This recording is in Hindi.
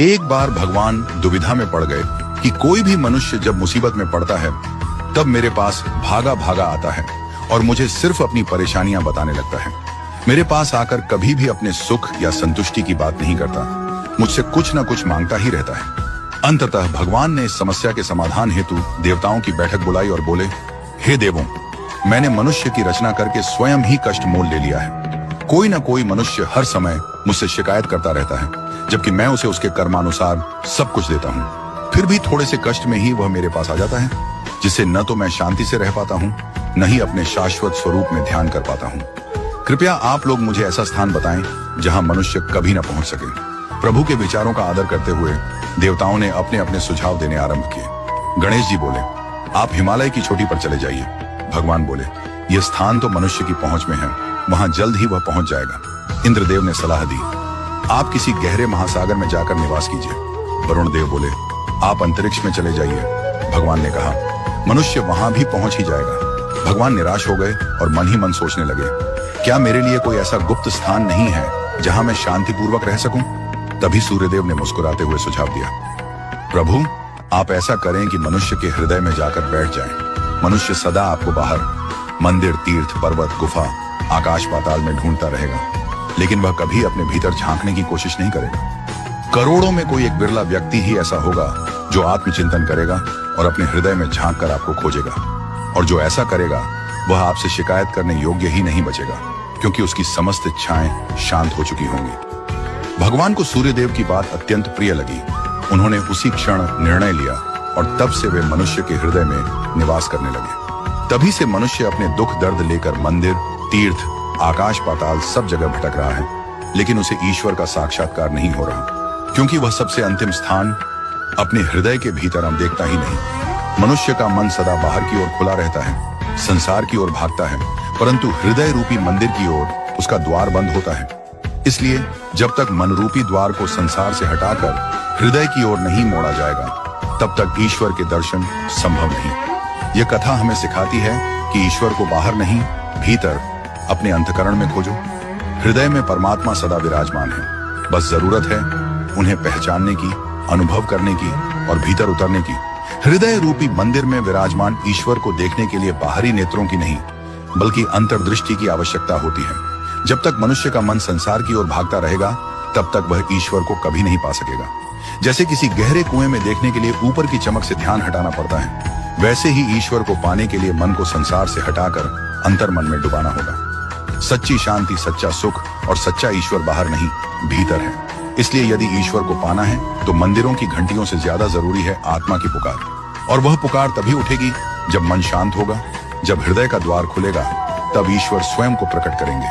एक बार भगवान दुविधा में पड़ गए कि कोई भी मनुष्य जब मुसीबत में पड़ता है तब मेरे पास भागा भागा आता है और मुझे सिर्फ अपनी परेशानियां बताने लगता है। मेरे पास आकर कभी भी अपने सुख या संतुष्टि की बात नहीं करता, मुझसे कुछ न कुछ मांगता ही रहता है। अंततः भगवान ने इस समस्या के समाधान हेतु देवताओं की बैठक बुलाई और बोले, हे देवों, मैंने मनुष्य की रचना करके स्वयं ही कष्ट मोल ले लिया है। कोई ना कोई मनुष्य हर समय मुझसे शिकायत करता रहता है, जबकि मैं उसे उसके कर्मानुसार सब कुछ देता हूँ। फिर भी थोड़े से कष्ट में ही वह मेरे पास आ जाता है, जिससे न तो मैं शांति से रह पाता हूँ, न ही अपने शाश्वत स्वरूप में ध्यान कर पाता हूँ। कृपया आप लोग मुझे ऐसा स्थान बताएं जहाँ मनुष्य कभी न पहुँच सके। प्रभु के विचारों का आदर करते हुए देवताओं ने अपने अपने सुझाव देने आरंभ किए। गणेश जी बोले, आप हिमालय की चोटी पर चले जाइए। भगवान बोले, यह स्थान तो मनुष्य की पहुंच में है, वहां जल्द ही वह पहुंच जाएगा। इंद्रदेव ने सलाह दी, आप किसी गहरे महासागर में जाकर निवास कीजिए। वरुण देव बोले, आप अंतरिक्ष में चले जाइए। भगवान ने कहा, मनुष्य वहां भी पहुंच ही जाएगा। भगवान निराश हो गए और मन ही मन सोचने लगे, क्या मेरे लिए कोई ऐसा गुप्त स्थान नहीं है जहां मैं शांतिपूर्वक रह सकूं? तभी सूर्यदेव ने मुस्कुराते हुए सुझाव दिया, प्रभु, आप ऐसा करें कि मनुष्य के हृदय में जाकर बैठ जाएं। मनुष्य सदा आपको बाहर मंदिर, तीर्थ, पर्वत, गुफा, आकाश पाताल में ढूंढता रहेगा, लेकिन वह कभी अपने भीतर झांकने की कोशिश नहीं करेगा। करोड़ों में कोई एक बिरला व्यक्ति ही ऐसा होगा जो आत्मचिंतन करेगा और अपने हृदय में झांक कर आपको खोजेगा। और जो ऐसा करेगा वह आपसे शिकायत करने योग्य ही नहीं बचेगा, क्योंकि उसकी समस्त इच्छाएं शांत हो चुकी होंगी। भगवान को सूर्यदेव की बात अत्यंत प्रिय लगी। उन्होंने उसी क्षण निर्णय लिया और तब से वे मनुष्य के हृदय में निवास करने लगे। तभी से मनुष्य अपने दुख दर्द लेकर मंदिर, तीर्थ, आकाश पाताल सब जगह भटक रहा है, लेकिन उसे ईश्वर का साक्षात्कार नहीं हो रहा, क्योंकि वह सबसे अंतिम स्थान अपने हृदय के भीतर हम देखता ही नहीं। मनुष्य का मन सदा बाहर की ओर खुला रहता है, संसार की ओर भागता है, परंतु हृदय रूपी मंदिर की ओर उसका द्वार बंद होता है। इसलिए जब तक मन रूपी द्वार को संसार से हटाकर हृदय की ओर नहीं मोड़ा जाएगा, तब तक ईश्वर के दर्शन संभव नहीं। यह कथा हमें सिखाती है कि ईश्वर को बाहर नहीं, भीतर अपने अंतःकरण में खोजो। हृदय में परमात्मा सदा विराजमान है, बस जरूरत है उन्हें पहचानने की, अनुभव करने की और भीतर उतरने की। हृदय रूपी मंदिर में विराजमान ईश्वर को देखने के लिए बाहरी नेत्रों की नहीं, बल्कि अंतर्दृष्टि की आवश्यकता होती है। जब तक मनुष्य का मन संसार की ओर भागता रहेगा, तब तक वह ईश्वर को कभी नहीं पा सकेगा। जैसे किसी गहरे कुएं में देखने के लिए ऊपर की चमक से ध्यान हटाना पड़ता है, वैसे ही ईश्वर को पाने के लिए मन को संसार से हटाकर अंतर्मन में डुबाना होगा। सच्ची शांति, सच्चा सुख और सच्चा ईश्वर बाहर नहीं, भीतर है। इसलिए यदि ईश्वर को पाना है तो मंदिरों की घंटियों से ज्यादा जरूरी है आत्मा की पुकार। और वह पुकार तभी उठेगी जब मन शांत होगा। जब हृदय का द्वार खुलेगा, तब ईश्वर स्वयं को प्रकट करेंगे।